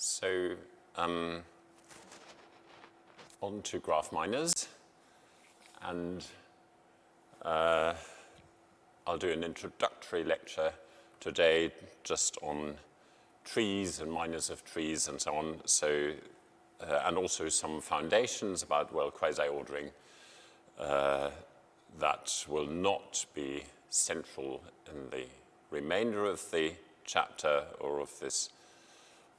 So on to graph minors, and I'll do an introductory lecture today just on trees and minors of trees and so on. So and also some foundations about well-quasi-ordering that will not be central in the remainder of the chapter or of this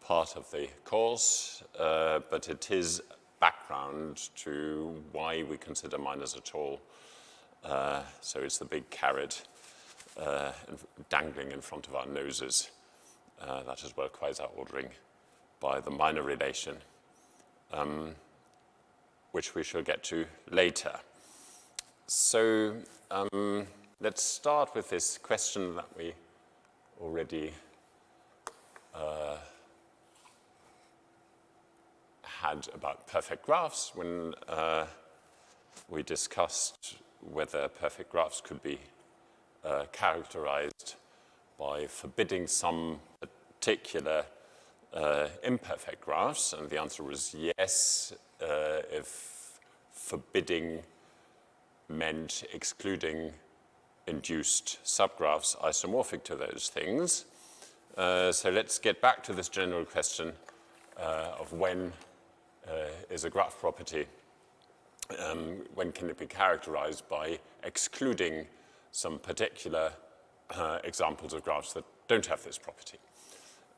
part of the course, but it is background to why we consider minors at all. So it's the big carrot dangling in front of our noses. That is well-quasi-ordering by the minor relation, which we shall get to later. So let's start with this question that we already had about perfect graphs when we discussed whether perfect graphs could be characterized by forbidding some particular imperfect graphs, and the answer was yes, if forbidding meant excluding induced subgraphs isomorphic to those things. So let's get back to this general question of when is a graph property, when can it be characterized by excluding some particular examples of graphs that don't have this property.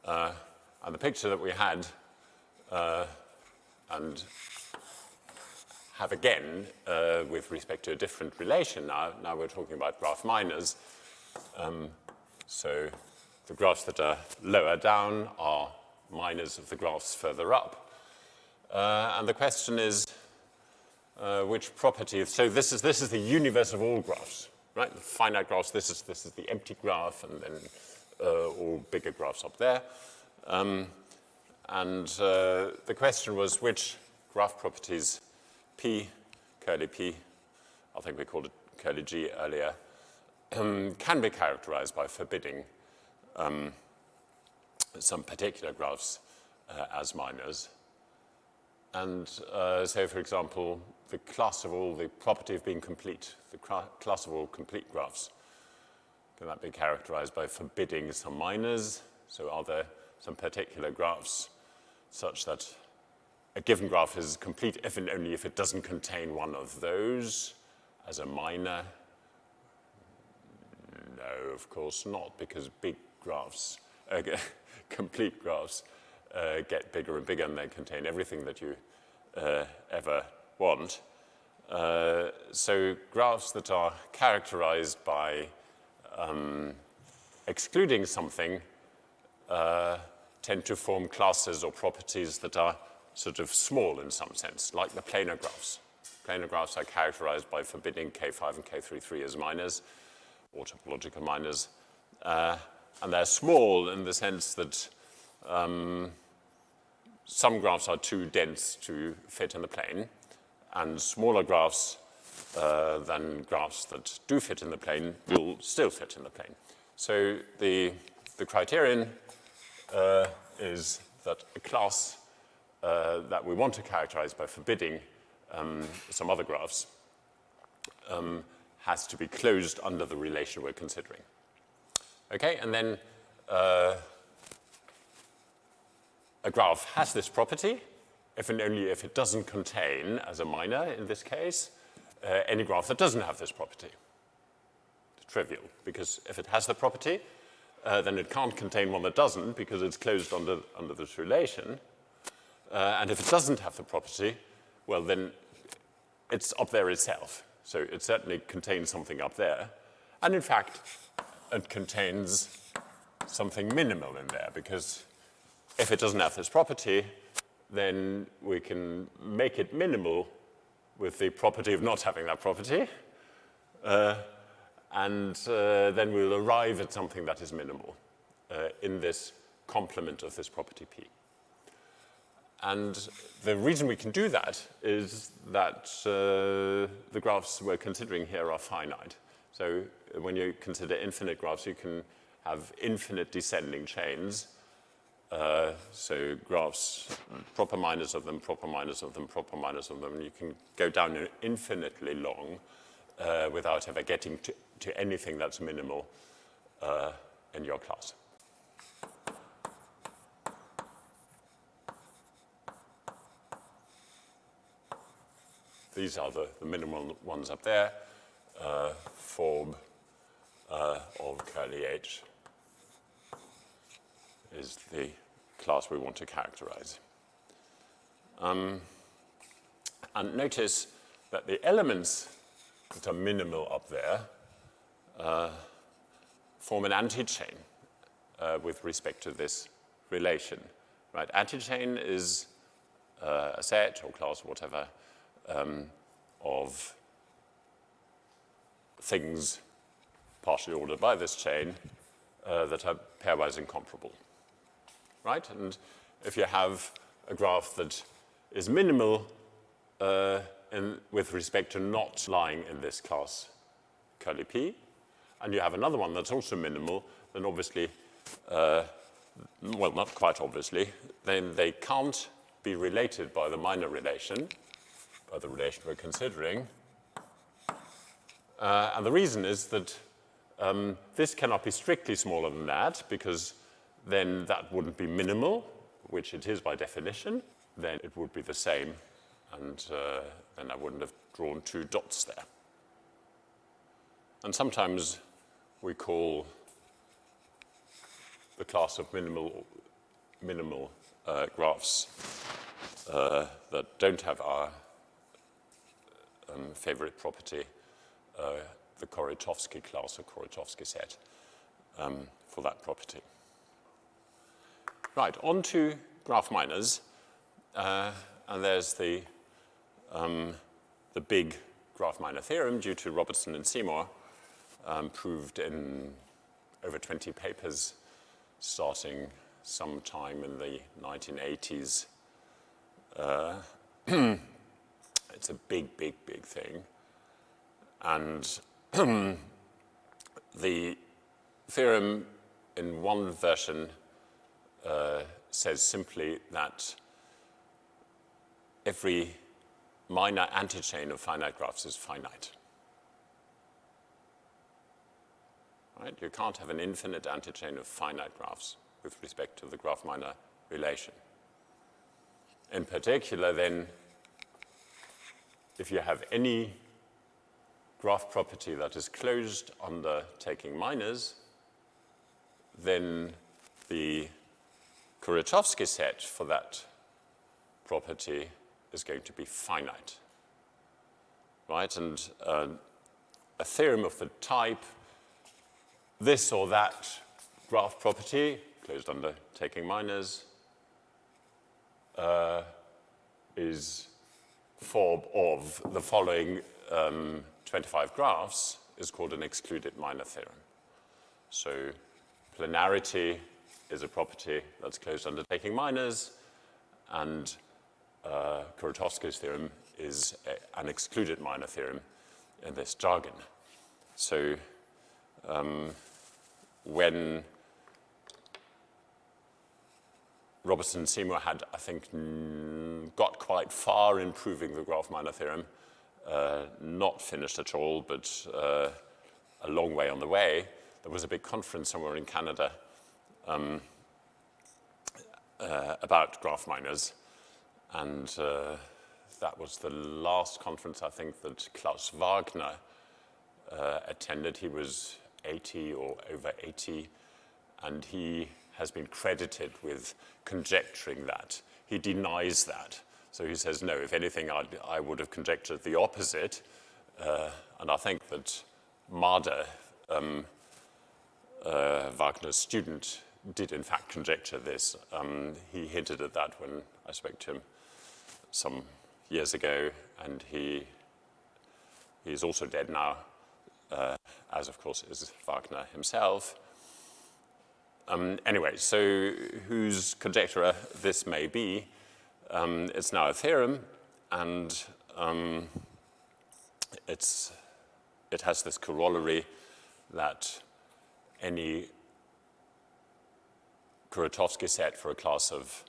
And the picture that we had and have again with respect to a different relation now we're talking about graph minors. So the graphs that are lower down are minors of the graphs further up. And the question is which property, so this is the universe of all graphs, right? The finite graphs, this is the empty graph, and then all bigger graphs up there. And the question was which graph properties P, curly P, I think we called it curly G earlier, can be characterized by forbidding some particular graphs as minors. And so, for example, the class of all, the property of being complete, the class of all complete graphs, can that be characterized by forbidding some minors? So are there some particular graphs such that a given graph is complete if and only if it doesn't contain one of those as a minor? No, of course not, because big graphs, complete graphs, get bigger and bigger, and they contain everything that you ever want. So graphs that are characterized by excluding something tend to form classes or properties that are sort of small in some sense, like the planar graphs. Planar graphs are characterized by forbidding K5 and K33 as minors, or topological minors. And they're small in the sense that some graphs are too dense to fit in the plane, and smaller graphs than graphs that do fit in the plane will still fit in the plane. So the criterion is that a class that we want to characterize by forbidding some other graphs has to be closed under the relation we're considering. Okay, and then a graph has this property if and only if it doesn't contain, as a minor in this case, any graph that doesn't have this property. It's trivial, because if it has the property, then it can't contain one that doesn't, because it's closed under this relation. And if it doesn't have the property, well, then it's up there itself. So it certainly contains something up there. And in fact, it contains something minimal in there, because if it doesn't have this property, then we can make it minimal with the property of not having that property. And then we'll arrive at something that is minimal in this complement of this property P. And the reason we can do that is that the graphs we're considering here are finite. So when you consider infinite graphs, you can have infinite descending chains. so graphs, proper minors of them, proper minors of them, proper minors of them, and you can go down infinitely long without ever getting to anything that's minimal in your class. These are the minimal ones up there, form of curly H is the class we want to characterize. And notice that the elements that are minimal up there form an antichain with respect to this relation. Right? Antichain is a set or class or whatever of things partially ordered by this chain that are pairwise incomparable. Right? And if you have a graph that is minimal with respect to not lying in this class curly P, and you have another one that's also minimal, then obviously, well, not quite obviously, then they can't be related by the minor relation, by the relation we're considering. And the reason is that this cannot be strictly smaller than that, because then that wouldn't be minimal, which it is by definition. Then it would be the same, and then I wouldn't have drawn two dots there. And sometimes we call the class of minimal graphs that don't have our favorite property the Kuratowski class or Kuratowski set for that property. Right, on to graph minors, and there's the big graph minor theorem due to Robertson and Seymour, proved in over 20 papers starting sometime in the 1980s. It's a big thing. And the theorem in one version says simply that every minor antichain of finite graphs is finite. Right? You can't have an infinite antichain of finite graphs with respect to the graph-minor relation. In particular, then, if you have any graph property that is closed under taking minors, then the Kuratowski set for that property is going to be finite. Right? And a theorem of the type this or that graph property, closed under taking minors, is form of the following 25 graphs is called an excluded-minor theorem. So planarity is a property that's closed under taking minors, and Kuratowski's theorem is an excluded-minor theorem in this jargon. So when Robertson and Seymour had, I think, got quite far in proving the graph-minor theorem, not finished at all, but a long way on the way, there was a big conference somewhere in Canada about graph minors, and that was the last conference, I think, that Klaus Wagner attended. He was 80 or over 80, and he has been credited with conjecturing that. He denies that. So he says, no, if anything, I would have conjectured the opposite. And I think that Marder, Wagner's student, did in fact conjecture this. He hinted at that when I spoke to him some years ago, and he's also dead now, as of course is Wagner himself. Anyway, so whose conjecture this may be, it's now a theorem, and it has this corollary that any Kuratowski set for a class of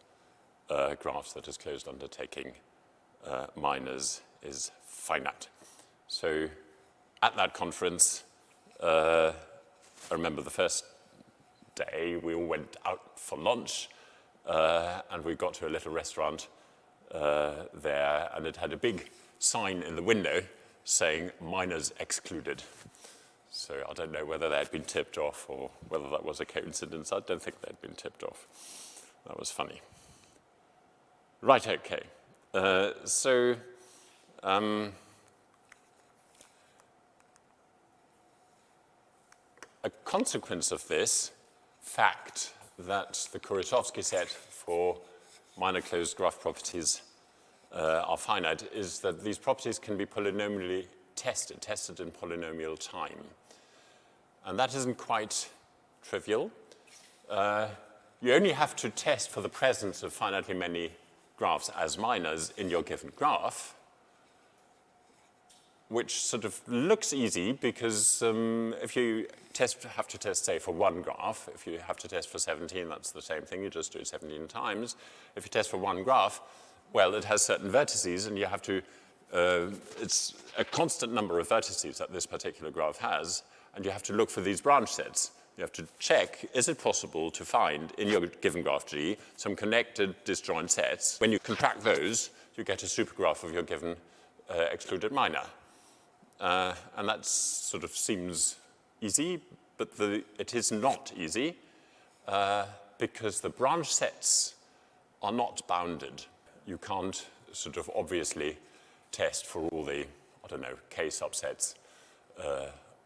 graph that is closed under taking minors is finite. So at that conference, I remember the first day we all went out for lunch, and we got to a little restaurant there, and it had a big sign in the window saying minors excluded. So I don't know whether they had been tipped off or whether that was a coincidence. I don't think they'd been tipped off. That was funny. Right, okay. A consequence of this fact that the Kuratowski set for minor closed graph properties are finite is that these properties can be polynomially tested in polynomial time. And that isn't quite trivial. You only have to test for the presence of finitely many graphs as minors in your given graph, which sort of looks easy because if you have to test, say, for one graph, if you have to test for 17, that's the same thing, you just do it 17 times. If you test for one graph, well, it has certain vertices, and you have to, it's a constant number of vertices that this particular graph has, and you have to look for these branch sets. You have to check, is it possible to find in your given graph G some connected disjoint sets? When you contract those, you get a supergraph of your given excluded minor. And that sort of seems easy, but it is not easy because the branch sets are not bounded. You can't sort of obviously test for all the, I don't know, k subsets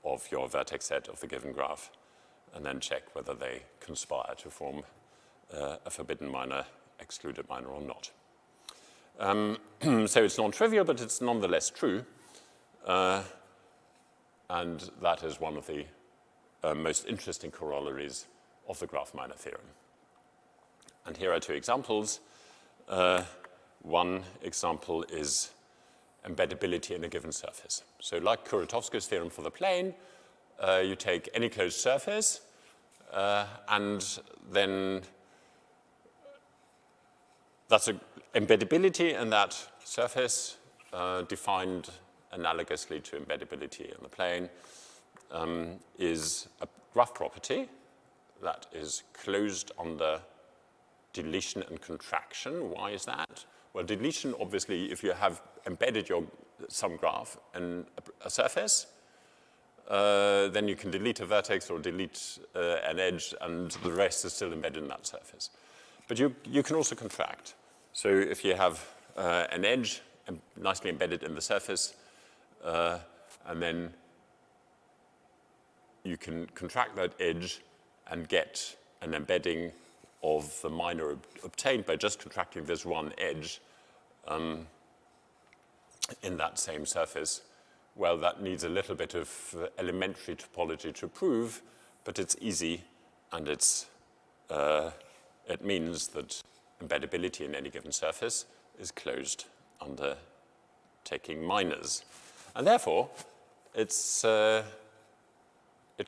of your vertex set of the given graph and then check whether they conspire to form a forbidden minor, excluded minor or not. So it's non-trivial, but it's nonetheless true. And that is one of the most interesting corollaries of the graph minor theorem. And here are two examples. One example is embeddability in a given surface. So like Kuratowski's theorem for the plane, you take any closed surface, and then that's embeddability in that surface defined analogously to embeddability in the plane is a graph property that is closed under deletion and contraction. Why is that? Well, deletion, obviously, if you have embedded some graph in a surface, then you can delete a vertex or delete an edge, and the rest is still embedded in that surface. But you can also contract. So if you have an edge nicely embedded in the surface, and then you can contract that edge and get an embedding of the minor obtained by just contracting this one edge in that same surface. Well, that needs a little bit of elementary topology to prove, but it's easy, and it means that embeddability in any given surface is closed under taking minors. And therefore, it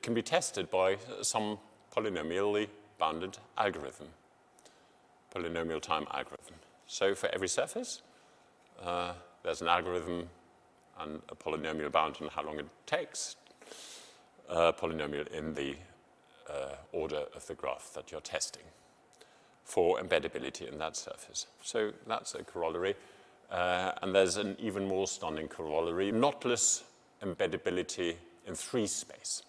can be tested by some polynomially bounded algorithm, polynomial time algorithm. So for every surface, there's an algorithm and a polynomial bound on how long it takes, a polynomial in the order of the graph that you're testing for embeddability in that surface. So that's a corollary. And there's an even more stunning corollary, knotless embeddability in 3 space.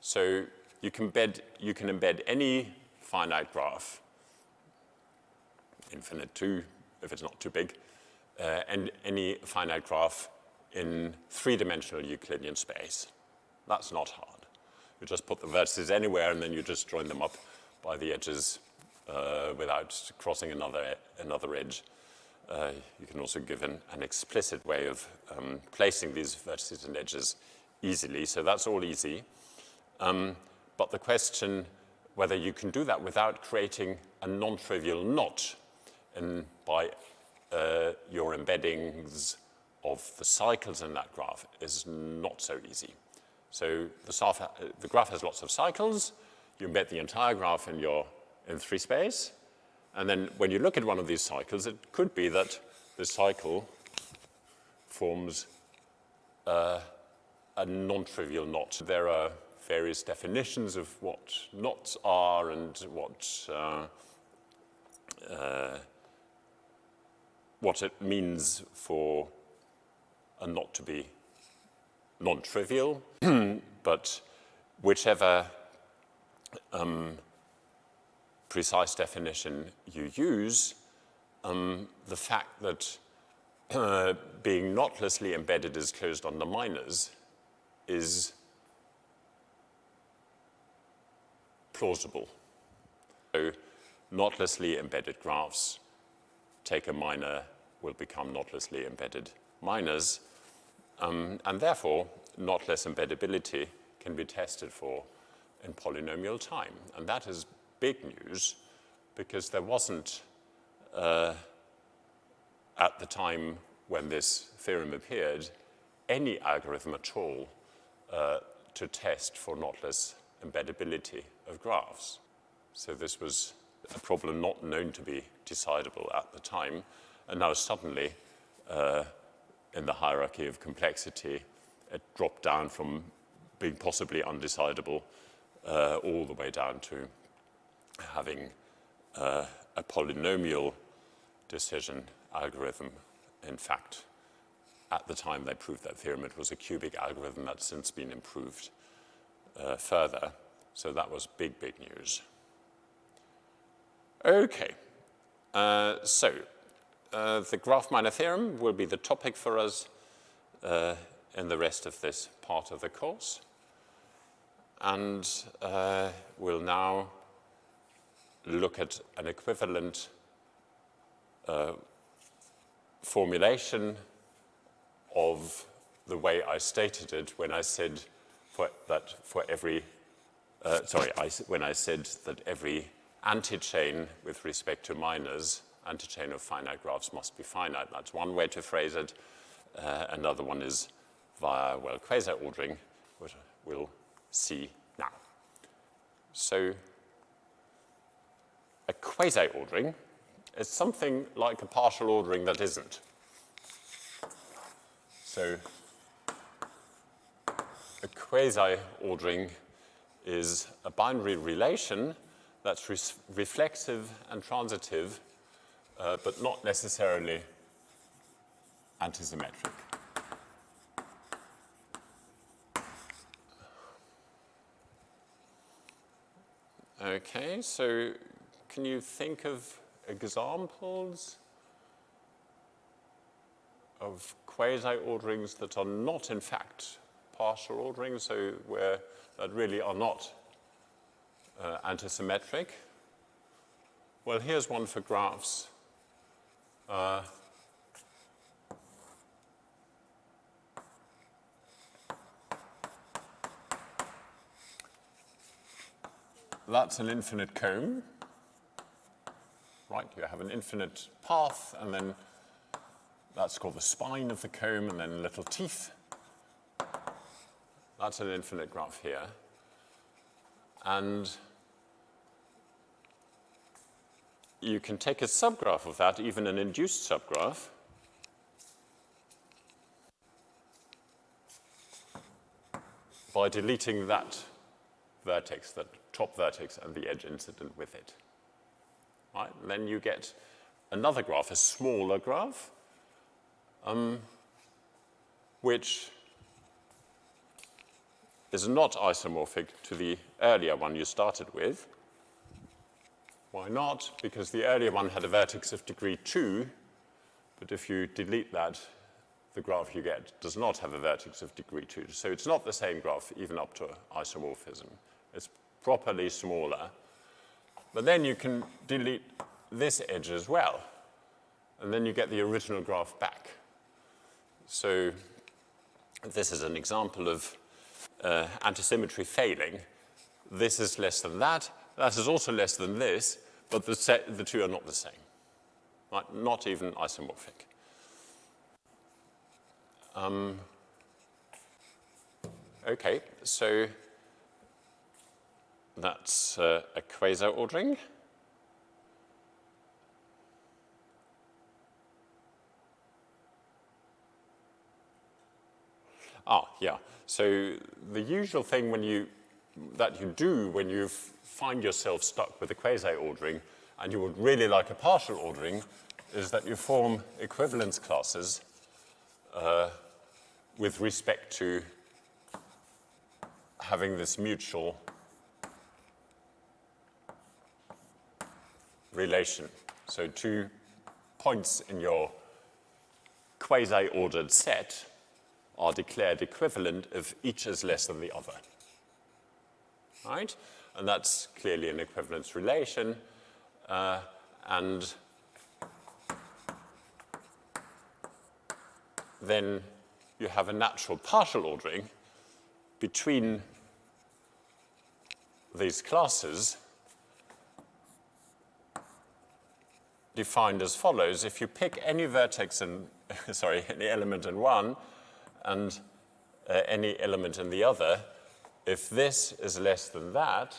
So you can embed any finite graph, infinite 2, if it's not too big, and any finite graph in 3-dimensional Euclidean space. That's not hard. You just put the vertices anywhere, and then you just join them up by the edges without crossing another edge. You can also give an explicit way of placing these vertices and edges easily, so that's all easy. But the question whether you can do that without creating a non-trivial knot by your embeddings of the cycles in that graph is not so easy. So the graph has lots of cycles. You embed the entire graph in 3 space, And then when you look at one of these cycles, it could be that the cycle forms a non-trivial knot. There are various definitions of what knots are and what it means for a knot to be non-trivial, but whichever precise definition you use, the fact that being knotlessly embedded is closed under minors is plausible. So knotlessly embedded graphs take a minor will become knotlessly embedded minors, and therefore knotless embeddability can be tested for in polynomial time. And that is big news because there wasn't, at the time when this theorem appeared, any algorithm at all to test for knotless embeddability of graphs. So this was a problem not known to be decidable at the time, and now suddenly, in the hierarchy of complexity, it dropped down from being possibly undecidable all the way down to having a polynomial decision algorithm. In fact, at the time they proved that theorem, it was a cubic algorithm that's since been improved further. So that was big, big news. Okay, the graph minor theorem will be the topic for us in the rest of this part of the course. And we'll now look at an equivalent formulation of the way I stated it when I said when I said that every antichain with respect to minors, antichain of finite graphs must be finite. That's one way to phrase it. Another one is via well-quasi-ordering, which we'll see now. So a quasi-ordering is something like a partial ordering that isn't. So a quasi-ordering is a binary relation that's reflexive and transitive, but not necessarily antisymmetric. Okay, so can you think of examples of quasi-orderings that are not, in fact, partial orderings, so where that really are not antisymmetric? Well, here's one for graphs. That's an infinite comb, right? You have an infinite path, and then that's called the spine of the comb, and then little teeth. That's an infinite graph here. And you can take a subgraph of that, even an induced subgraph, by deleting that vertex, that top vertex, and the edge incident with it. Right? And then you get another graph, a smaller graph, which is not isomorphic to the earlier one you started with. Why not? Because the earlier one had a vertex of degree 2, but if you delete that, the graph you get does not have a vertex of degree 2. So it's not the same graph, even up to isomorphism. It's properly smaller. But then you can delete this edge as well, and then you get the original graph back. So this is an example of antisymmetry failing. This is less than that. That is also less than this, but the two are not the same, right? Not even isomorphic. Okay, so that's a quasi-ordering. Yeah. So the usual thing that you do when you find yourself stuck with a quasi-ordering and you would really like a partial ordering is that you form equivalence classes with respect to having this mutual relation. So 2 points in your quasi-ordered set are declared equivalent if each is less than the other. Right? And that's clearly an equivalence relation. And then you have a natural partial ordering between these classes defined as follows. If you pick any vertex in, any element in one and any element in the other, if this is less than that,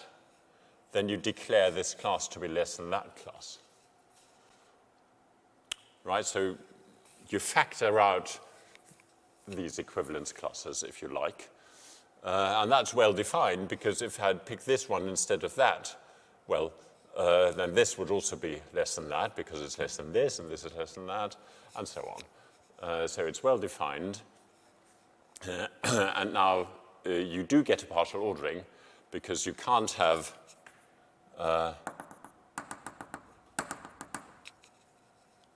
then you declare this class to be less than that class. Right, so you factor out these equivalence classes, if you like. And that's well defined, because if I had picked this one instead of that, well, then this would also be less than that, because it's less than this, and this is less than that, and so on. So it's well defined. And now you do get a partial ordering, because you can't have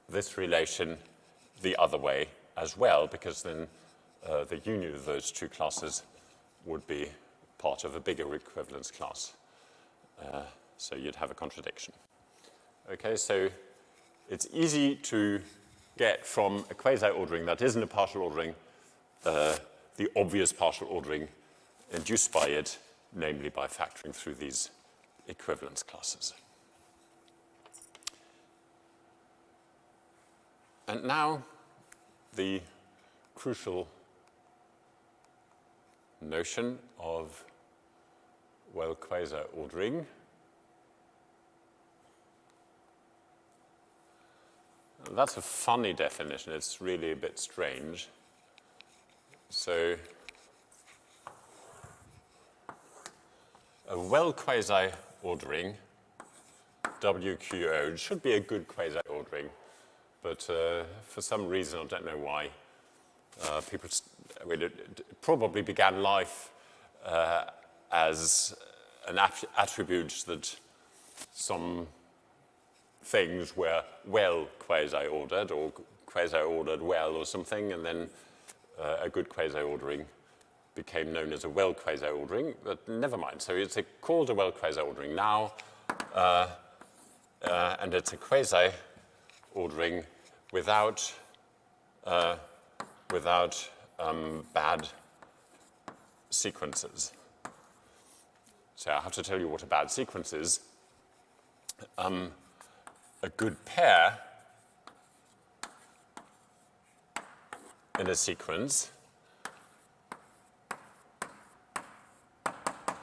this relation the other way as well, because then the union of those 2 classes would be part of a bigger equivalence class. So you'd have a contradiction. Okay, so it's easy to get from a quasi-ordering that isn't a partial ordering the obvious partial ordering induced by it, namely by factoring through these equivalence classes. And now the crucial notion of well-quasi-ordering. That's a funny definition. It's really a bit strange. So a well-quasi-ordering, wqo, should be a good quasi-ordering, but for some reason, I don't know why, people probably began life as an attribute that some things were well quasi-ordered or quasi-ordered well or something, and then a good quasi-ordering became known as a well quasi-ordering, but never mind. So it's called a well quasi-ordering now, and it's a quasi-ordering without bad sequences. So I have to tell you what a bad sequence is. A good pair in a sequence.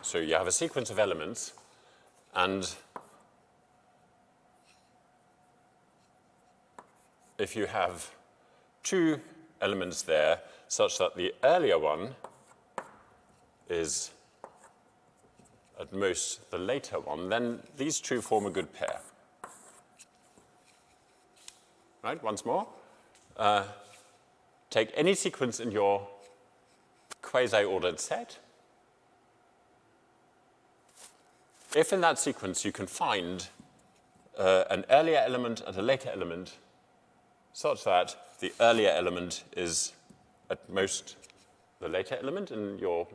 So you have a sequence of elements, and if you have 2 elements there such that the earlier one is at most the later one, then these 2 form a good pair. Right, once more. Take any sequence in your quasi-ordered set. If in that sequence you can find an earlier element and a later element such that the earlier element is at most the later element in your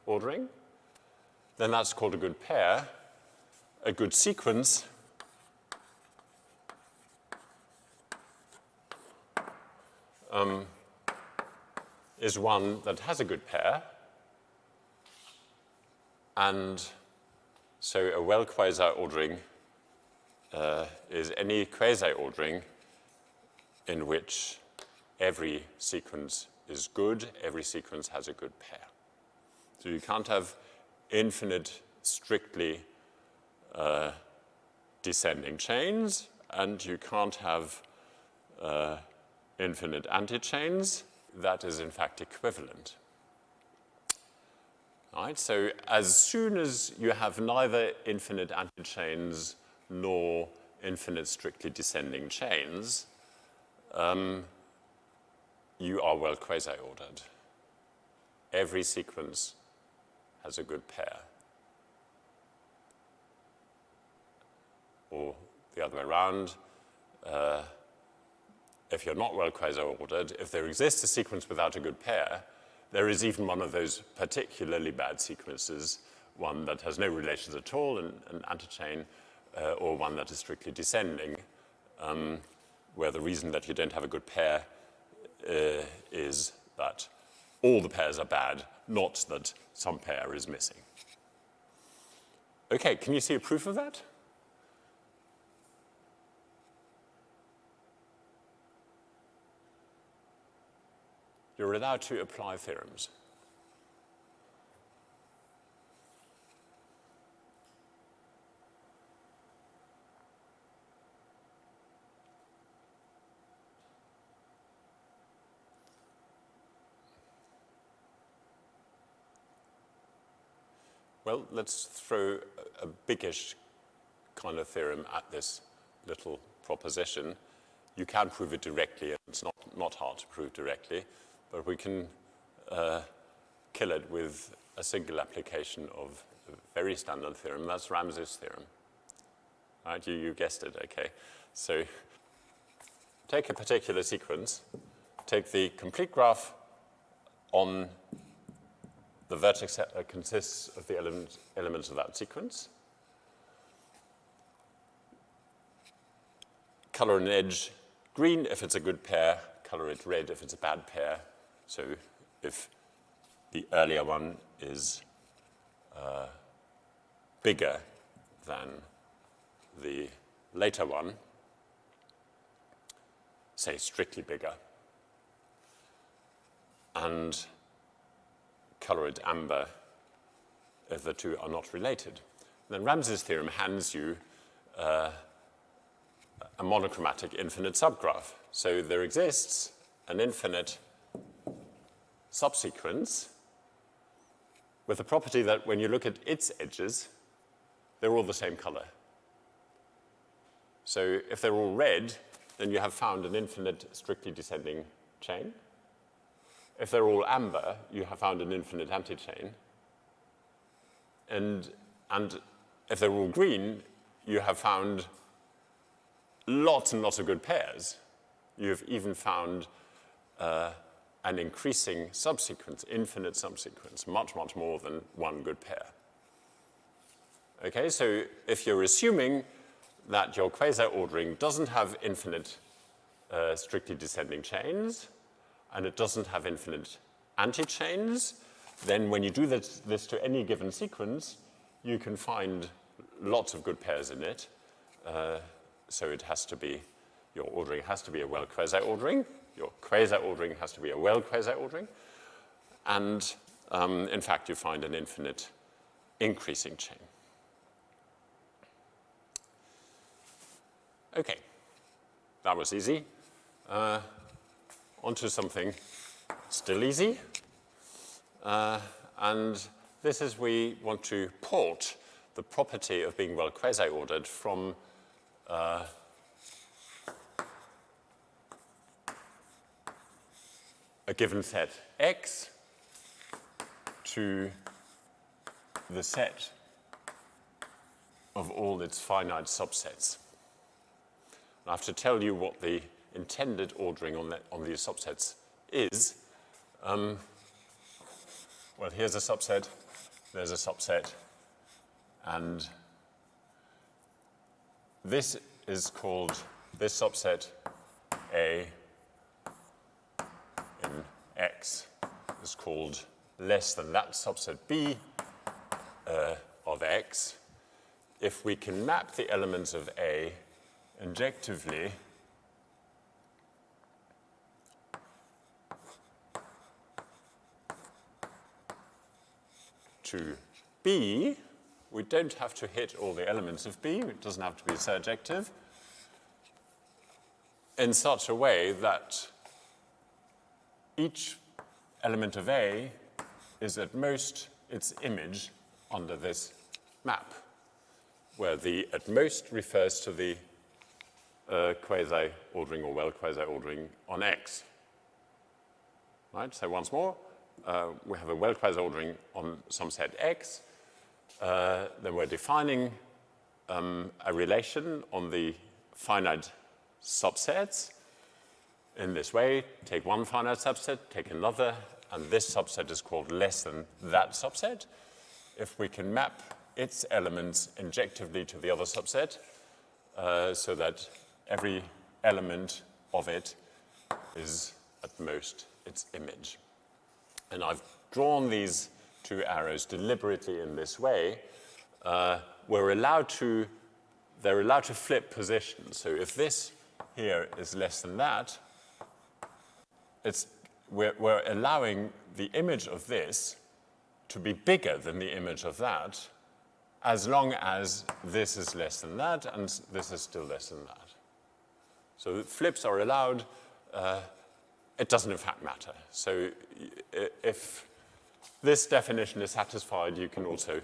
ordering, then that's called a good pair. A good sequence is one that has a good pair, and so a well quasi-ordering is any quasi-ordering in which every sequence is good, every sequence has a good pair. So you can't have infinite, strictly descending chains, and you can't have infinite antichains, that is in fact equivalent. All right, so as soon as you have neither infinite antichains nor infinite strictly descending chains, you are well quasi-ordered. Every sequence has a good pair. Or the other way around, if you're not well quasi-ordered, if there exists a sequence without a good pair, there is even one of those particularly bad sequences, one that has no relations at all, an antichain, or one that is strictly descending, where the reason that you don't have a good pair is that all the pairs are bad, not that some pair is missing. Okay, can you see a proof of that? You're allowed to apply theorems. Well, let's throw a biggish kind of theorem at this little proposition. You can prove it directly, and it's not hard to prove directly, but we can kill it with a single application of a very standard theorem. That's Ramsey's theorem. Right, you guessed it, okay. So take a particular sequence, take the complete graph on the vertex set that consists of the elements of that sequence. Color an edge green if it's a good pair, color it red if it's a bad pair. So if the earlier one is bigger than the later one, say strictly bigger, and color it amber if the two are not related. And then Ramsey's theorem hands you a monochromatic infinite subgraph. So there exists an infinite subsequence with the property that when you look at its edges, they're all the same color. So if they're all red, then you have found an infinite strictly descending chain. If they're all amber, you have found an infinite antichain. And if they're all green, you have found lots and lots of good pairs. You've even found an increasing subsequence, infinite subsequence, much, much more than one good pair. Okay, so if you're assuming that your quasi-ordering doesn't have infinite strictly descending chains, and it doesn't have infinite antichains, then when you do this to any given sequence, you can find lots of good pairs in it. So it has to be, your ordering has to be a well quasi-ordering. Your quasi-ordering has to be a well quasi-ordering. And in fact, you find an infinite increasing chain. Okay, that was easy. Onto something still easy. And this is we want to port the property of being well quasi-ordered from a given set X to the set of all its finite subsets. I have to tell you what the intended ordering on these subsets is. Well, here's a subset, there's a subset, and this is called, this subset A in X is called less than that subset B of X. If we can map the elements of A injectively to B, we don't have to hit all the elements of B. It doesn't have to be surjective in such a way that each element of A is at most its image under this map, where the at most refers to the quasi-ordering or well-quasi-ordering on X. Right, so once more, we have a well-quasi-ordering on some set X. Then we're defining a relation on the finite subsets in this way. Take one finite subset, take another, and this subset is called less than that subset. If we can map its elements injectively to the other subset, so that every element of it is at most its image. And I've drawn these two arrows deliberately in this way. They're allowed to flip positions. So if this here is less than that, we're allowing the image of this to be bigger than the image of that, as long as this is less than that and this is still less than that. So flips are allowed. It doesn't in fact matter. So if this definition is satisfied, you can also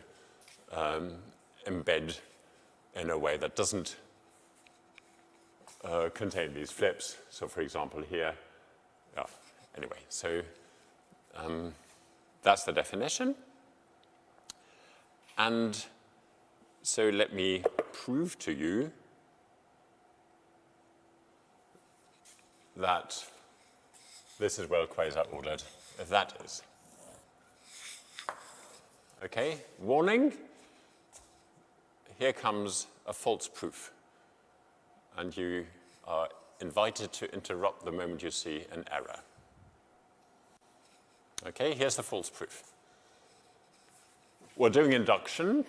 embed in a way that doesn't contain these flips. So for example here, anyway, so that's the definition. And so let me prove to you that this is well quasi-ordered, if that is. Okay, warning. Here comes a false proof. And you are invited to interrupt the moment you see an error. Okay, here's the false proof. We're doing induction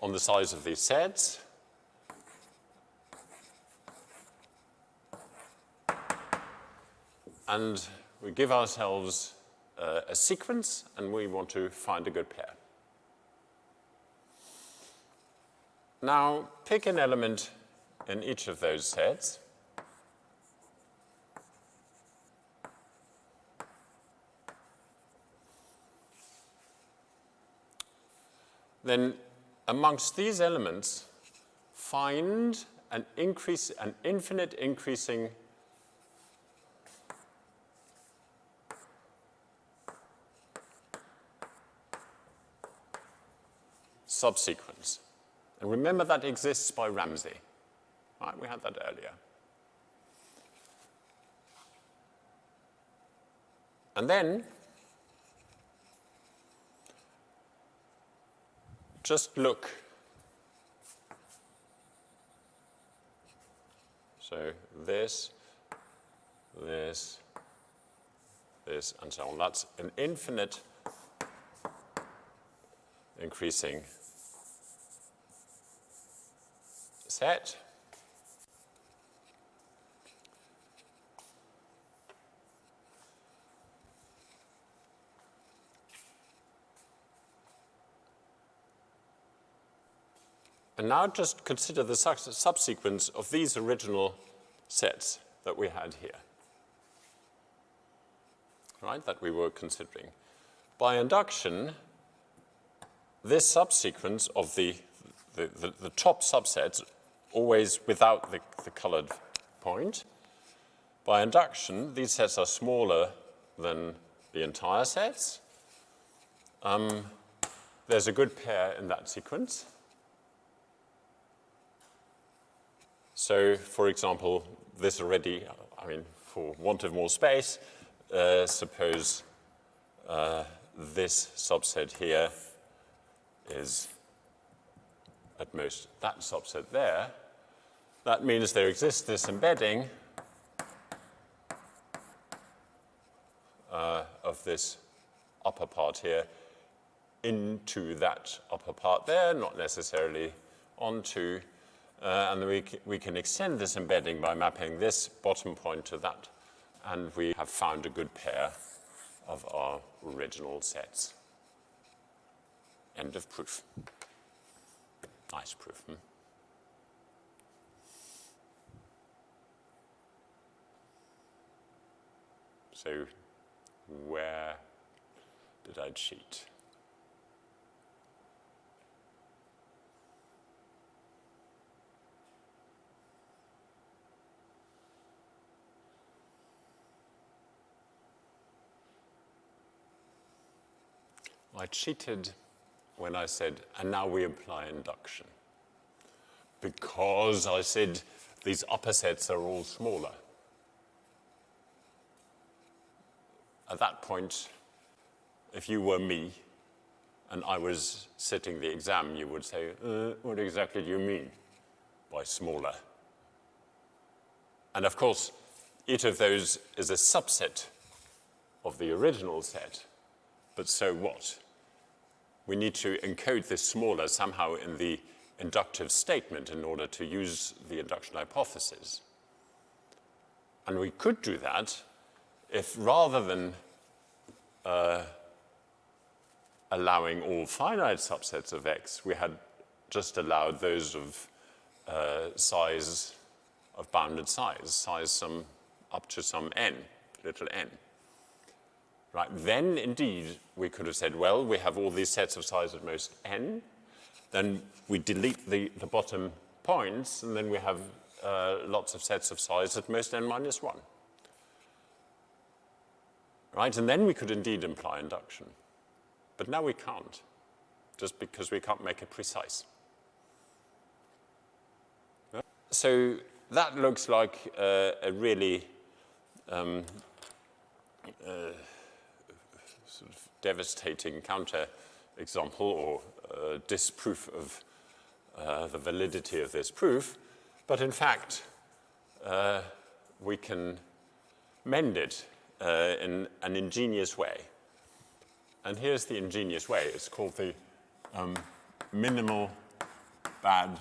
on the size of these sets. And we give ourselves a sequence, and we want to find a good pair. Now, pick an element in each of those sets. Then, amongst these elements, find an infinite increasing subsequence. And remember that exists by Ramsey. Right, we had that earlier. And then just look. So this, and so on. That's an infinite increasing set. And now just consider the subsequence of these original sets that we had here, right, that we were considering. By induction, this subsequence of the top subsets, always without the colored point, by induction, these sets are smaller than the entire sets. There's a good pair in that sequence. So, for example, this already, for want of more space, suppose this subset here is at most that subset there. That means there exists this embedding of this upper part here into that upper part there, not necessarily onto. And we can extend this embedding by mapping this bottom point to that. And we have found a good pair of our original sets. End of proof. Nice proof. So where did I cheat? I cheated when I said, and now we apply induction. Because I said these upper sets are all smaller. At that point, if you were me and I was sitting the exam, you would say, what exactly do you mean by smaller? And of course, each of those is a subset of the original set, but so what? We need to encode this smaller somehow in the inductive statement in order to use the induction hypothesis. And we could do that if rather than allowing all finite subsets of X, we had just allowed those of size, of bounded size up to some n, little n. Right, then indeed we could have said, well, we have all these sets of size at most n, then we delete the bottom points, and then we have lots of sets of size at most n minus 1. Right, and then we could indeed imply induction. But now we can't, just because we can't make it precise. So that looks like a really sort of devastating counter example or disproof of the validity of this proof. But in fact, we can mend it in an ingenious way. And here's the ingenious way. It's called the minimal bad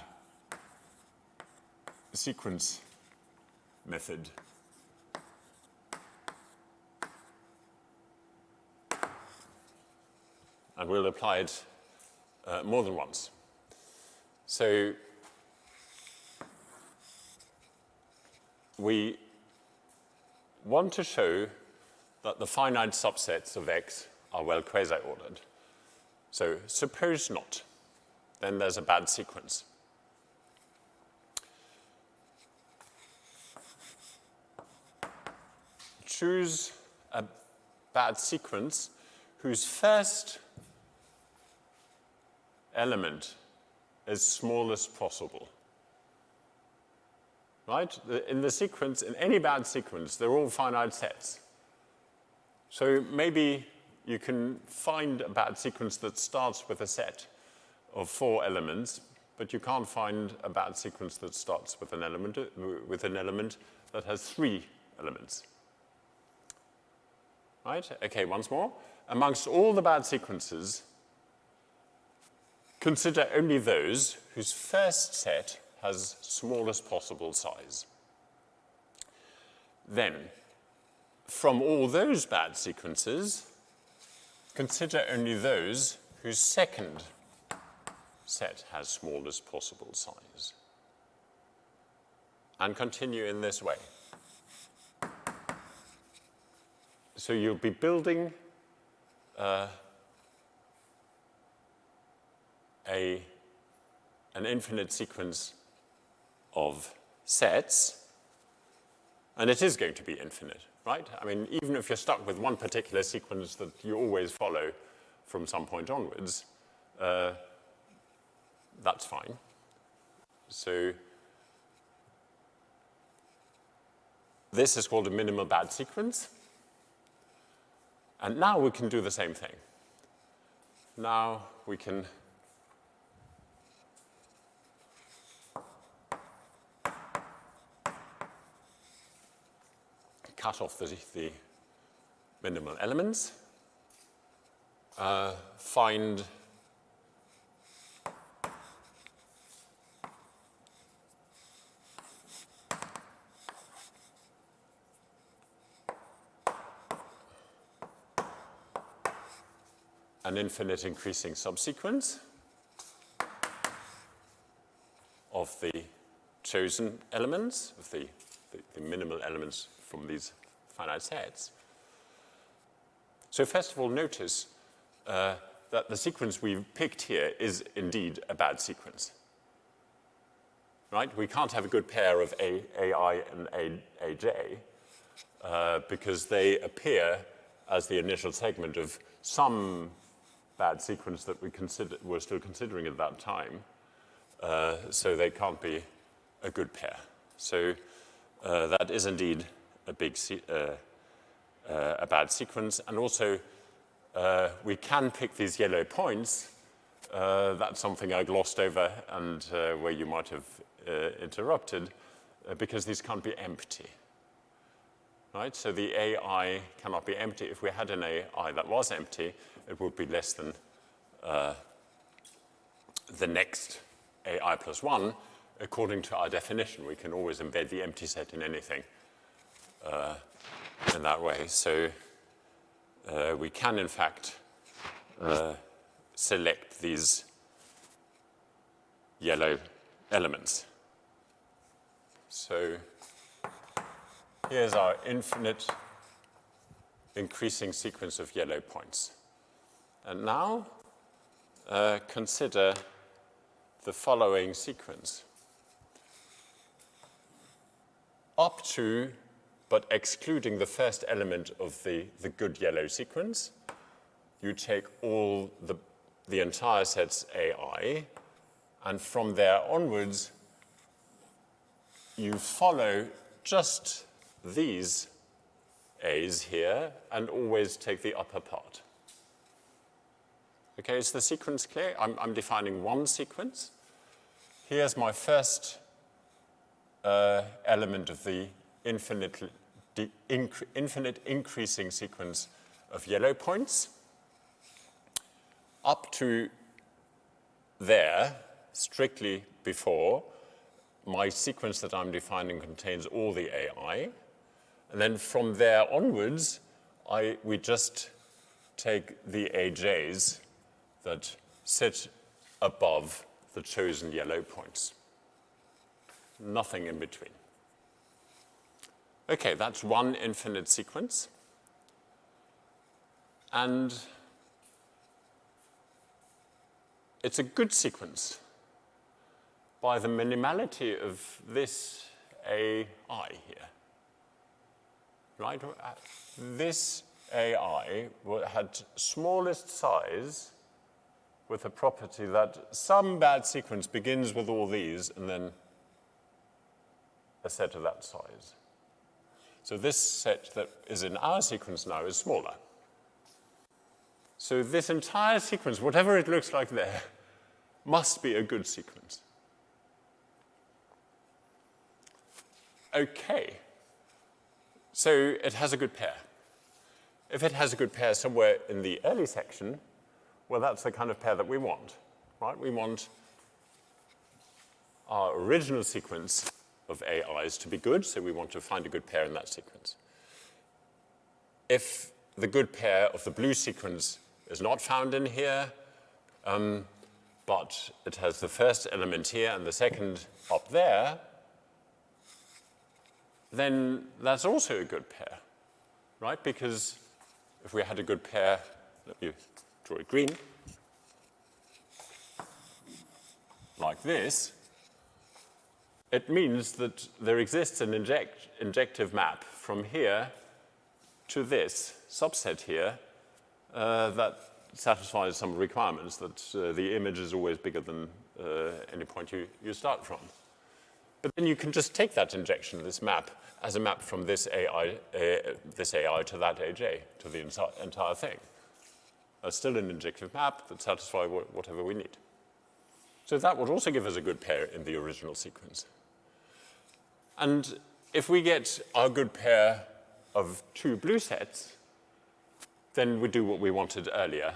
sequence method. And we'll apply it more than once. So we want to show that the finite subsets of X are well quasi-ordered. So suppose not, then there's a bad sequence. Choose a bad sequence whose first element is small as possible. Right? In the sequence, in any bad sequence, they're all finite sets. So maybe you can find a bad sequence that starts with a set of 4 elements, but you can't find a bad sequence that starts with an element that has 3 elements. Right? Okay, once more. Amongst all the bad sequences, consider only those whose first set has smallest possible size. Then, from all those bad sequences, consider only those whose second set has smallest possible size. And continue in this way. So you'll be building an infinite sequence of sets, and it is going to be infinite, right? I mean, even if you're stuck with one particular sequence that you always follow from some point onwards, that's fine. So this is called a minimal bad sequence. And now we can do the same thing. Now we can cut off the minimal elements, find an infinite increasing subsequence of the chosen elements, of the minimal elements from these finite sets. So first of all, notice that the sequence we've picked here is indeed a bad sequence. Right? We can't have a good pair of AI and AJ because they appear as the initial segment of some bad sequence that we're still considering at that time. So they can't be a good pair. So that is indeed a bad sequence. And also, we can pick these yellow points. That's something I glossed over and where you might have interrupted, because these can't be empty. Right? So the AI cannot be empty. If we had an AI that was empty, it would be less than the next AI plus 1, according to our definition. We can always embed the empty set in anything in that way. So we can, in fact, select these yellow elements. So here's our infinite increasing sequence of yellow points. And now consider the following sequence. Up to, but excluding the first element of the good yellow sequence, you take all the entire set's AI, and from there onwards, you follow just these A's here and always take the upper part. Okay, is the sequence clear? I'm defining one sequence. Here's my first element of the infinite increasing sequence of yellow points. Up to there, strictly before, my sequence that I'm defining contains all the AI. And then from there onwards, we just take the AJs that sit above the chosen yellow points. Nothing in between. Okay, that's one infinite sequence. And it's a good sequence by the minimality of this AI here. Right? This AI had smallest size with a property that some bad sequence begins with all these and then a set of that size. So this set that is in our sequence now is smaller. So this entire sequence, whatever it looks like there, must be a good sequence. Okay. So it has a good pair. If it has a good pair somewhere in the early section, well, that's the kind of pair that we want, right? We want our original sequence of AIs to be good, so we want to find a good pair in that sequence. If the good pair of the blue sequence is not found in here, but it has the first element here and the second up there, then that's also a good pair, right? Because if we had a good pair, let me draw it green, like this, it means that there exists an injective map from here to this subset here that satisfies some requirements that the image is always bigger than any point you start from. But then you can just take that injection, this map, as a map from this AI to that AJ, to the entire thing. That's still an injective map that satisfies whatever we need. So that would also give us a good pair in the original sequence. And if we get our good pair of two blue sets, then we do what we wanted earlier.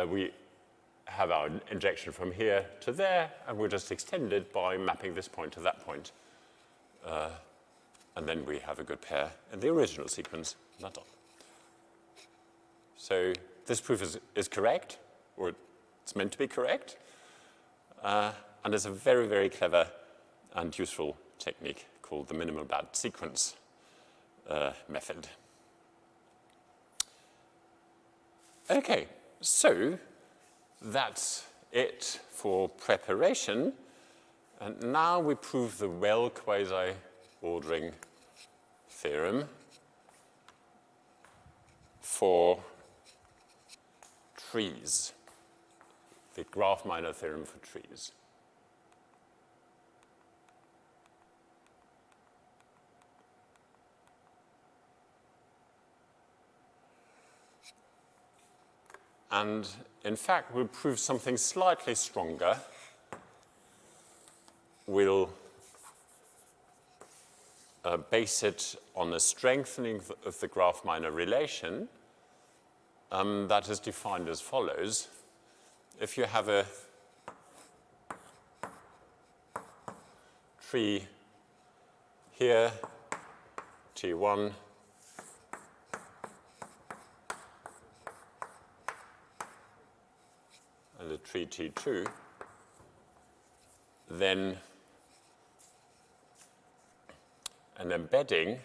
We have our injection from here to there, and we just extend it by mapping this point to that point. And then we have a good pair in the original sequence, not all. So this proof is correct, or it's meant to be correct. And it's a very, very clever and useful technique called the minimal bad sequence method. Okay, so that's it for preparation. And now we prove the well-quasi-ordering theorem for trees, the graph minor theorem for trees. And in fact, we'll prove something slightly stronger. We'll base it on a strengthening of the graph minor relation that is defined as follows. If you have a tree here, T1, and a tree T2, then an embedding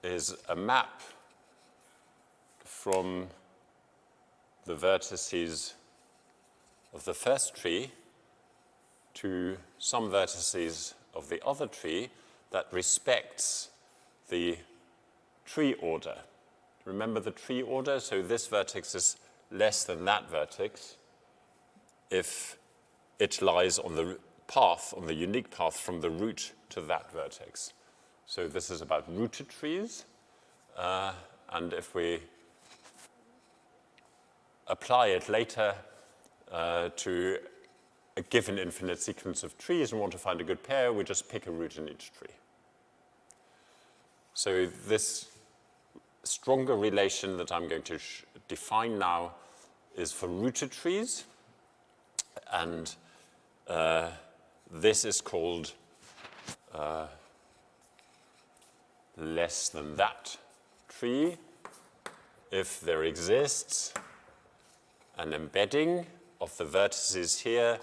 is a map from the vertices of the first tree to some vertices of the other tree that respects the tree order. Remember the tree order? So this vertex is less than that vertex if it lies on the path, on the unique path from the root to that vertex. So this is about rooted trees. And if we apply it later to a given infinite sequence of trees and want to find a good pair, we just pick a root in each tree. So this stronger relation that I'm going to define now is for rooted trees, and this is called less than that tree if there exists an embedding of the vertices here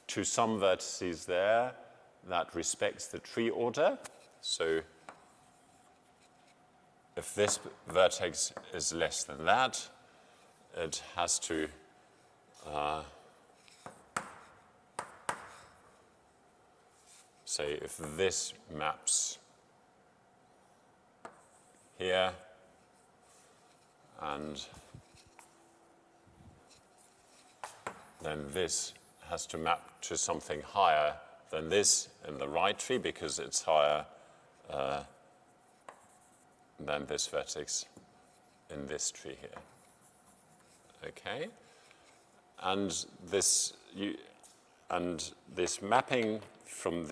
to some vertices there that respects the tree order. So if this vertex is less than that, it has to say if this maps here and then this has to map to something higher than this in the right tree because it's higher than this vertex in this tree here. Okay, and this mapping from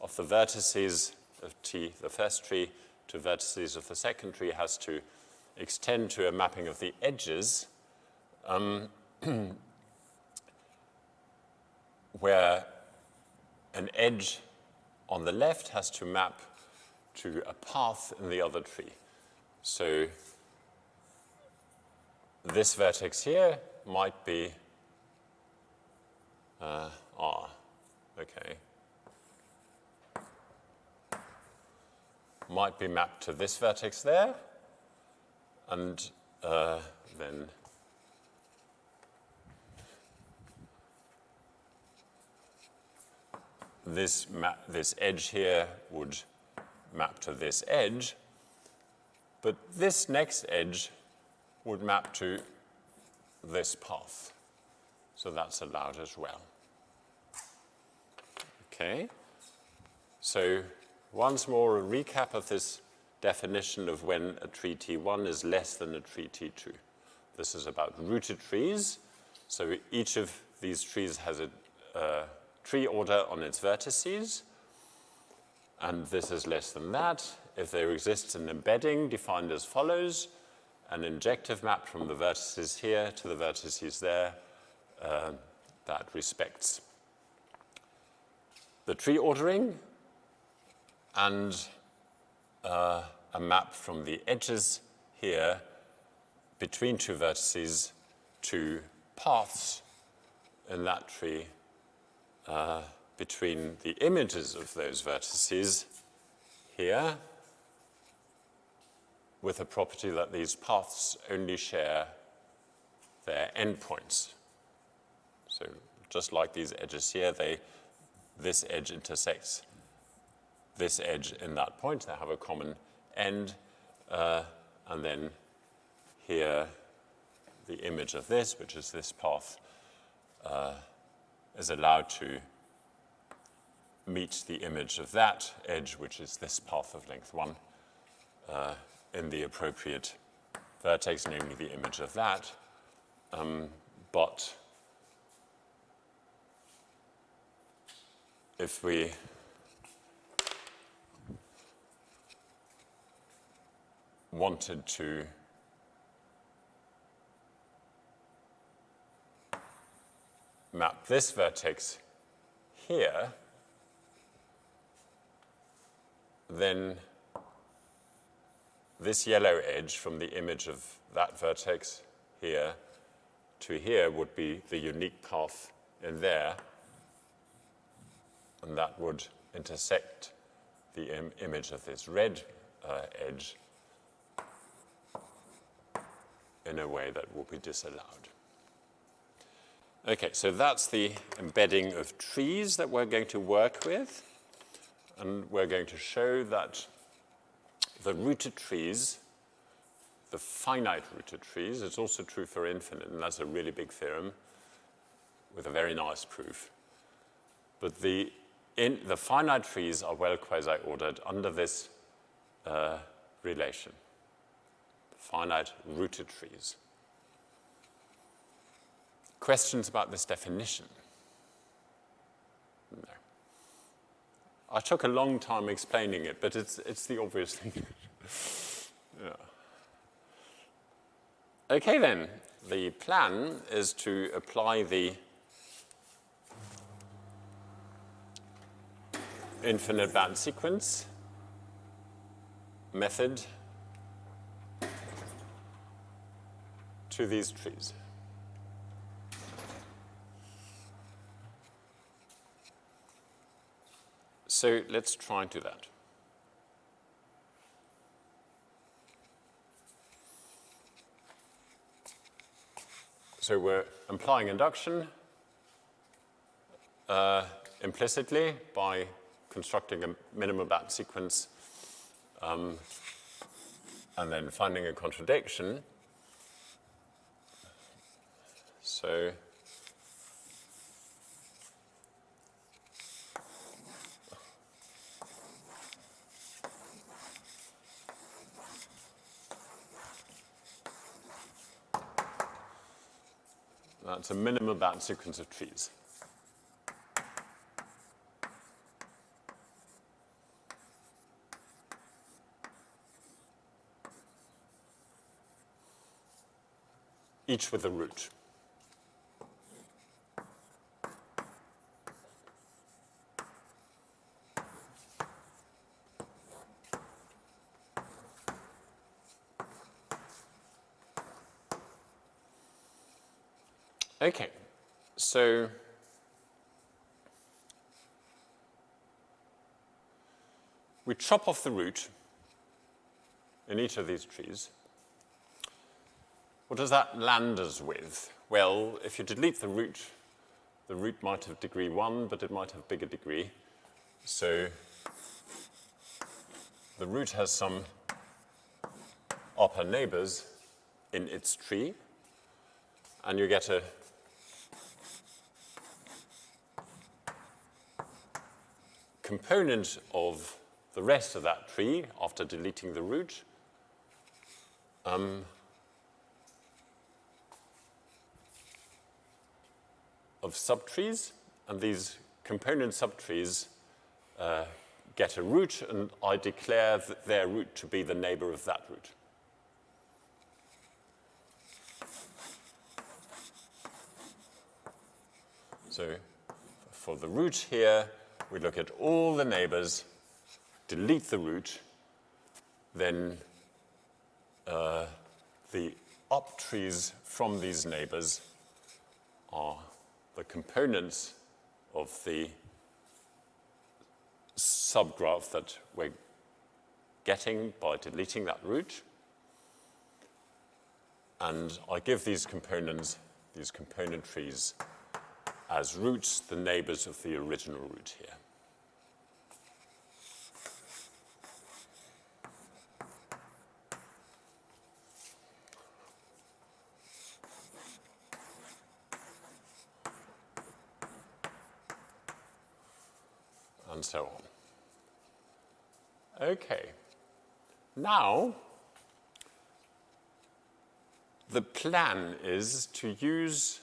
of the vertices of T, the first tree, to vertices of the second tree has to extend to a mapping of the edges, where an edge on the left has to map to a path in the other tree. So this vertex here might be R, okay. Might be mapped to this vertex there, and then this edge here would map to this edge, but this next edge would map to this path. So that's allowed as well. Okay, so once more a recap of this definition of when a tree T1 is less than a tree T2. This is about rooted trees. So each of these trees has a tree order on its vertices, and this is less than that if there exists an embedding defined as follows: an injective map from the vertices here to the vertices there that respects the tree ordering, and a map from the edges here between two vertices to paths in that tree between the images of those vertices here with a property that these paths only share their endpoints. So just like these edges here, this edge intersects this edge in that point. They have a common end. And then here, the image of this, which is this path, is allowed to meet the image of that edge, which is this path of length 1, in the appropriate vertex, namely the image of that. But if we wanted to map this vertex here, then this yellow edge from the image of that vertex here to here would be the unique path in there, and that would intersect the image of this red edge in a way that will be disallowed. Okay, so that's the embedding of trees that we're going to work with. And we're going to show that the rooted trees, the finite rooted trees, it's also true for infinite, and that's a really big theorem with a very nice proof. But the finite trees are well quasi-ordered under this relation. Finite rooted trees. Questions about this definition? No. I took a long time explaining it, but it's the obvious thing. Yeah. Okay then, the plan is to apply the infinite band sequence method to these trees. So let's try and do that. So we're implying induction implicitly by constructing a minimum band sequence and then finding a contradiction. So that's a minimum band sequence of trees. Each with a root. Okay, so we chop off the root in each of these trees. What does that land us with? Well, if you delete the root might have degree 1, but it might have bigger degree. So the root has some upper neighbors in its tree, and you get a component of the rest of that tree after deleting the root. Of subtrees, and these component subtrees get a root, and I declare their root to be the neighbor of that root. So for the root here, we look at all the neighbors, delete the root, then the up trees from these neighbors are the components of the subgraph that we're getting by deleting that root. And I give these component trees as roots, the neighbors of the original root here. And so on. Okay. Now, the plan is to use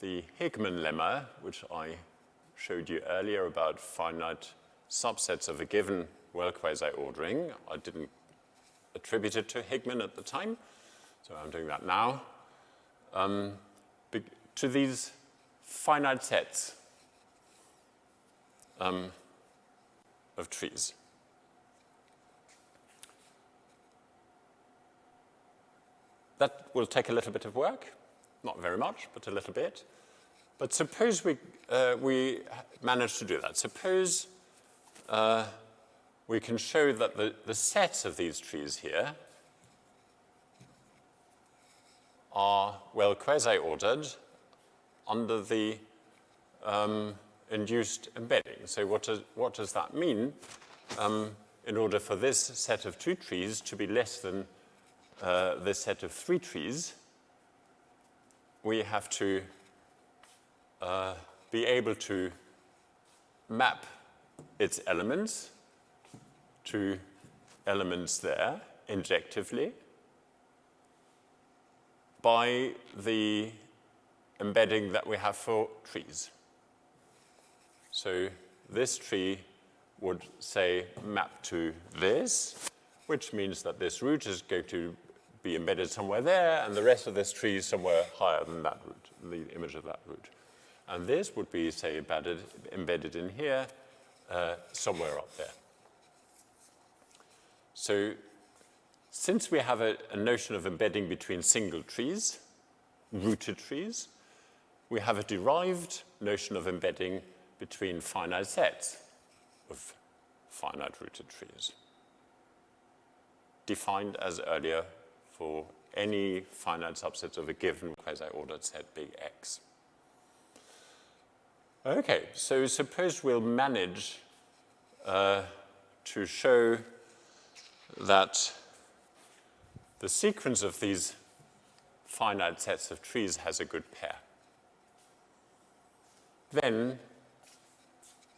the Higman lemma, which I showed you earlier about finite subsets of a given well-quasi-ordering. I didn't attribute it to Higman at the time, so I'm doing that now. To these finite sets of trees. That will take a little bit of work, not very much, but a little bit. But suppose we manage to do that. Suppose we can show that the sets of these trees here are well quasi-ordered under the induced embedding. So what does that mean? In order for this set of two trees to be less than this set of three trees, we have to be able to map its elements to elements there injectively by the embedding that we have for trees. So this tree would, say, map to this, which means that this root is going to be embedded somewhere there, and the rest of this tree is somewhere higher than that root, the image of that root. And this would be, say, embedded in here, somewhere up there. So since we have a notion of embedding between single trees, rooted trees, we have a derived notion of embedding between finite sets of finite rooted trees, defined as earlier for any finite subsets of a given quasi-ordered set big X. Okay, so suppose we'll manage to show that the sequence of these finite sets of trees has a good pair. Then,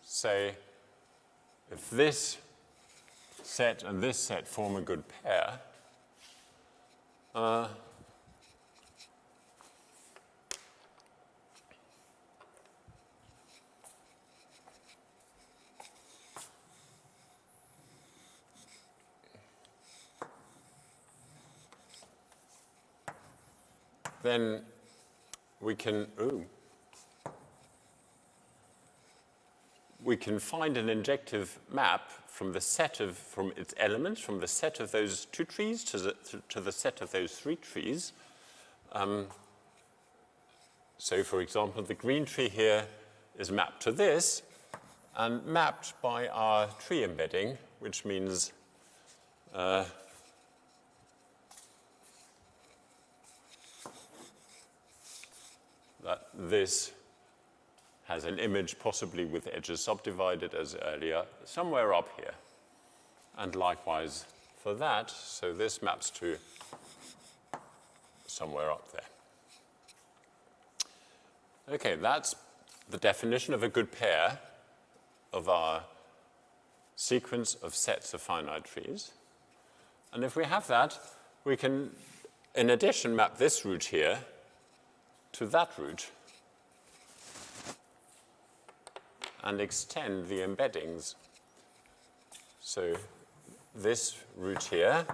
say, if this set and this set form a good pair, then we can find an injective map from its elements, from the set of those two trees to the set of those three trees. So, for example, the green tree here is mapped to this, and mapped by our tree embedding, which means that this has an image possibly with edges subdivided as earlier, somewhere up here. And likewise for that, so this maps to somewhere up there. Okay, that's the definition of a good pair of our sequence of sets of finite trees. And if we have that, we can, in addition, map this root here to that root and extend the embeddings. So this root here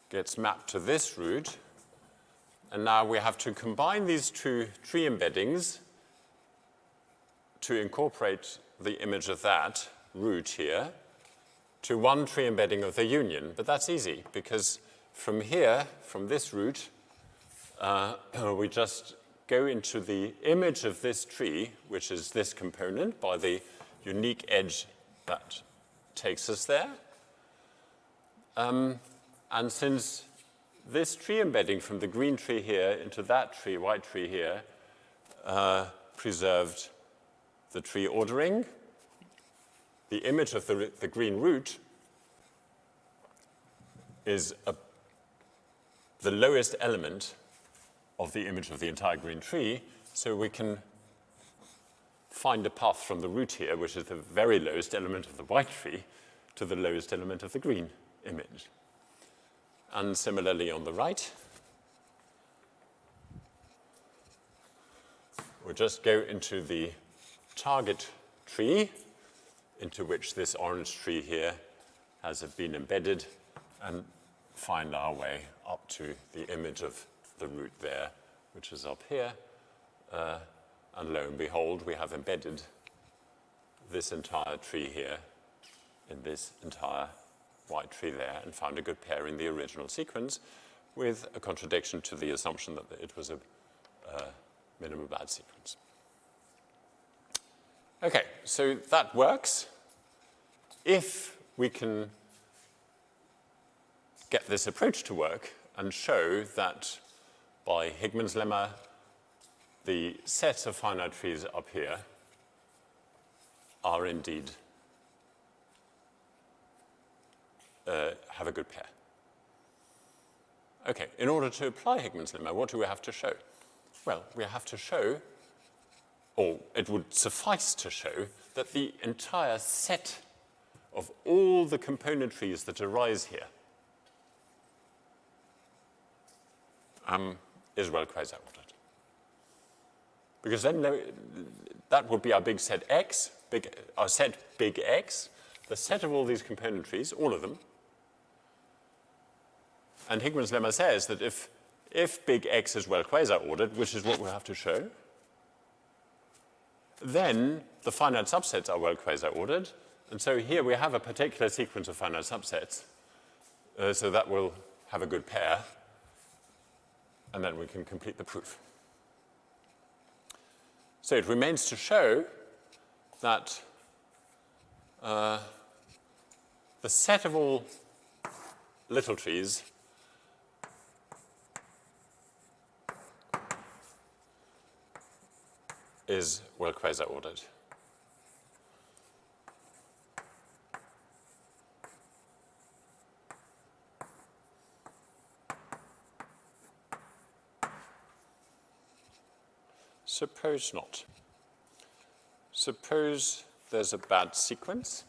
gets mapped to this root, and now we have to combine these two tree embeddings to incorporate the image of that root here to one tree embedding of the union. But that's easy, because from here, from this root, we just go into the image of this tree, which is this component, by the unique edge that takes us there. And since this tree embedding from the green tree here into that tree, white tree here, preserved the tree ordering. The image of the green root is the lowest element of the image of the entire green tree, so we can find a path from the root here, which is the very lowest element of the white tree, to the lowest element of the green image. And similarly on the right, we'll just go into the target tree, into which this orange tree here has been embedded, and find our way up to the image of the root there, which is up here. And lo and behold, we have embedded this entire tree here in this entire white tree there, and found a good pair in the original sequence with a contradiction to the assumption that it was a minimum bad sequence. Okay, so that works. If we can get this approach to work and show that by Higman's lemma, the sets of finite trees up here are indeed have a good pair. Okay, in order to apply Higman's lemma, what do we have to show? Well, we have to show, or it would suffice to show, that the entire set of all the component trees that arise here is well quasi-ordered. Because then that would be our big set X, our set big X, the set of all these component trees, all of them. And Higman's lemma says that if big X is well quasi-ordered, which is what we have to show, then the finite subsets are well quasi-ordered. And so here we have a particular sequence of finite subsets. So that will have a good pair. And then we can complete the proof. So it remains to show that the set of all little trees is well quasi-ordered. Suppose not. Suppose there's a bad sequence.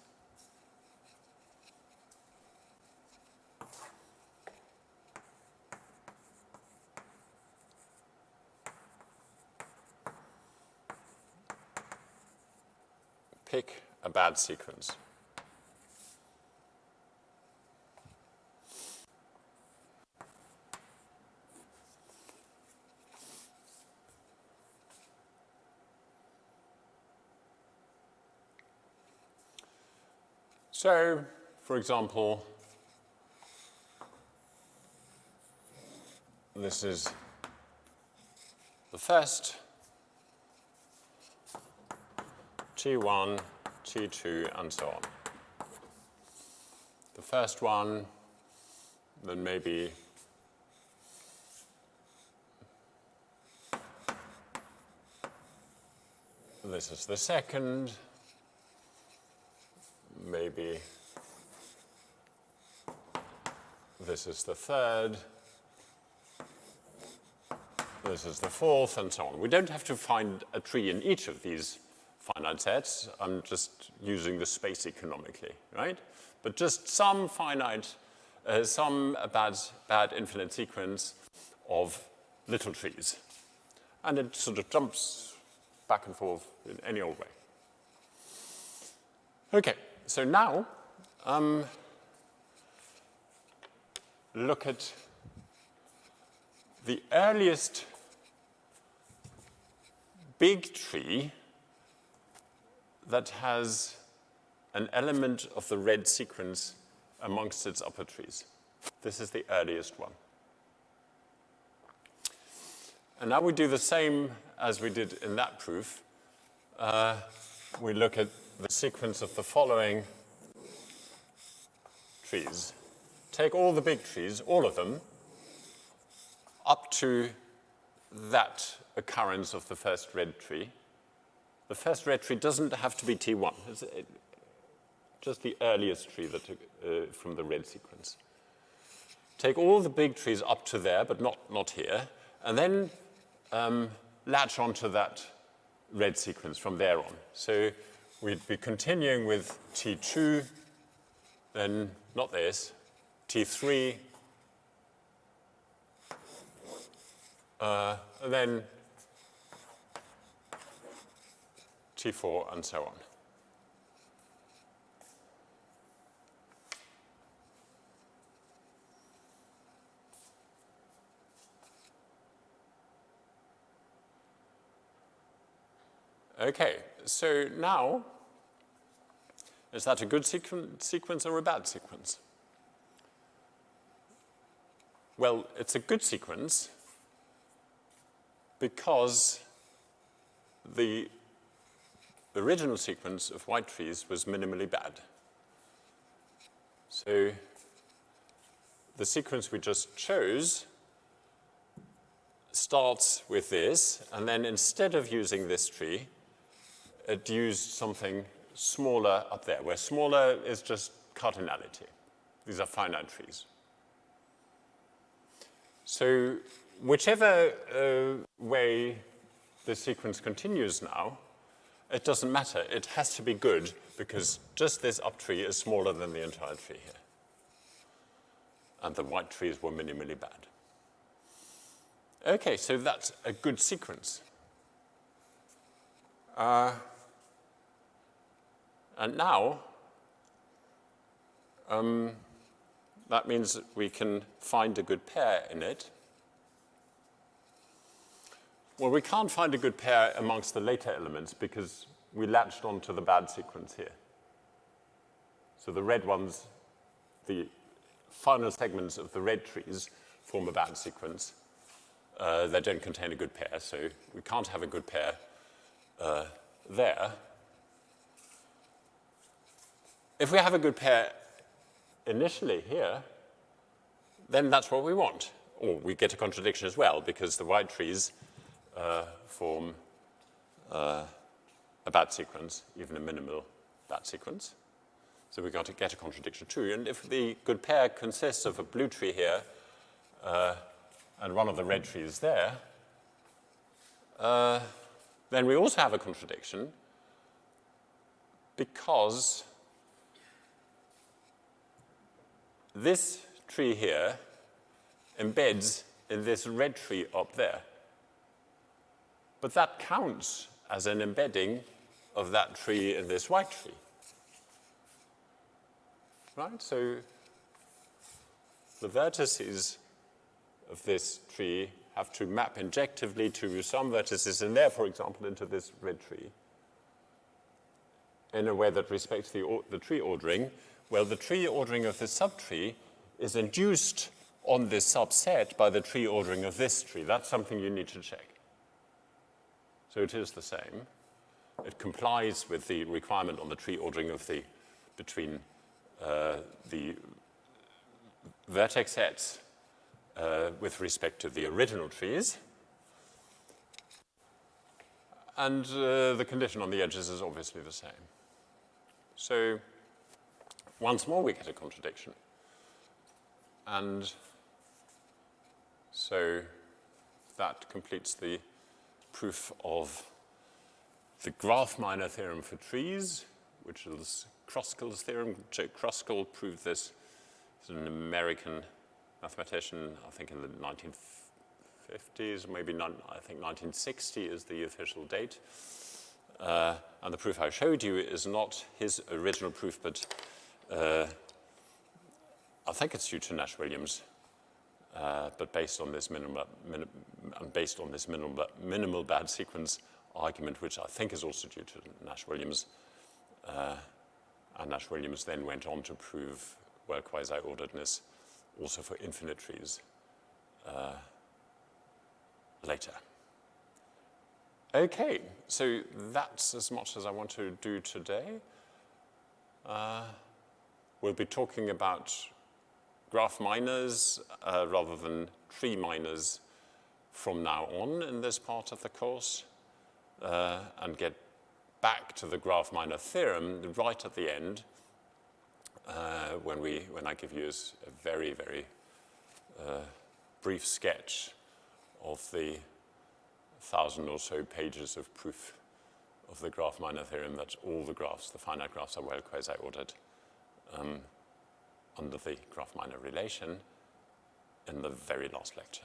Pick a bad sequence. So, for example, this is the first T1, T2, and so on. The first one, then maybe this is the second, maybe this is the third, this is the fourth, and so on. We don't have to find a tree in each of these finite sets. I'm just using the space economically, right? But just some finite, some bad infinite sequence of little trees. And it sort of jumps back and forth in any old way. Okay, so now look at the earliest big tree that has an element of the red sequence amongst its upper trees. This is the earliest one. And now we do the same as we did in that proof. We look at the sequence of the following trees. Take all the big trees, all of them, up to that occurrence of the first red tree. The first red tree doesn't have to be T1. It's just the earliest tree that, from the red sequence. Take all the big trees up to there, but not here, and then latch onto that red sequence from there on. So we'd be continuing with T2, then not this, T3, and then T4, and so on. Okay, so now, is that a good sequence or a bad sequence? Well, it's a good sequence because the original sequence of white trees was minimally bad. So the sequence we just chose starts with this, and then instead of using this tree, it used something smaller up there, where smaller is just cardinality. These are finite trees. So whichever way the sequence continues now, it doesn't matter. It has to be good because just this up tree is smaller than the entire tree here. And the white trees were minimally bad. Okay, so that's a good sequence. And now, that means that we can find a good pair in it. Well, we can't find a good pair amongst the later elements because we latched onto the bad sequence here. So the red ones, the final segments of the red trees form a bad sequence. They don't contain a good pair, so we can't have a good pair there. If we have a good pair initially here, then that's what we want. Or we get a contradiction as well, because the white trees form a bad sequence, even a minimal bad sequence. So we've got to get a contradiction too. And if the good pair consists of a blue tree here and one of the red trees there, then we also have a contradiction because this tree here embeds in this red tree up there. But that counts as an embedding of that tree in this white tree. Right? So the vertices of this tree have to map injectively to some vertices in there, for example, into this red tree, in a way that respects the tree ordering. Well, the tree ordering of this subtree is induced on this subset by the tree ordering of this tree. That's something you need to check. So it is the same. It complies with the requirement on the tree ordering of the between the vertex sets with respect to the original trees. And the condition on the edges is obviously the same. So once more we get a contradiction. And so that completes the proof of the graph-minor theorem for trees, which is Kruskal's theorem. Kruskal proved this. He's an American mathematician, I think in the 1950s, maybe I think 1960 is the official date. And the proof I showed you is not his original proof, but I think it's due to Nash-Williams, but based on this minimal bad sequence argument, which I think is also due to Nash-Williams. And Nash-Williams then went on to prove well-quasi-orderedness also for infinite trees later. Okay, so that's as much as I want to do today. We'll be talking about graph minors rather than tree minors from now on in this part of the course and get back to the graph minor theorem right at the end when I give you a very, very brief sketch of the 1,000 or so pages of proof of the graph minor theorem that all the graphs, the finite graphs, are well quasi-ordered under the graph minor relation in the very last lecture.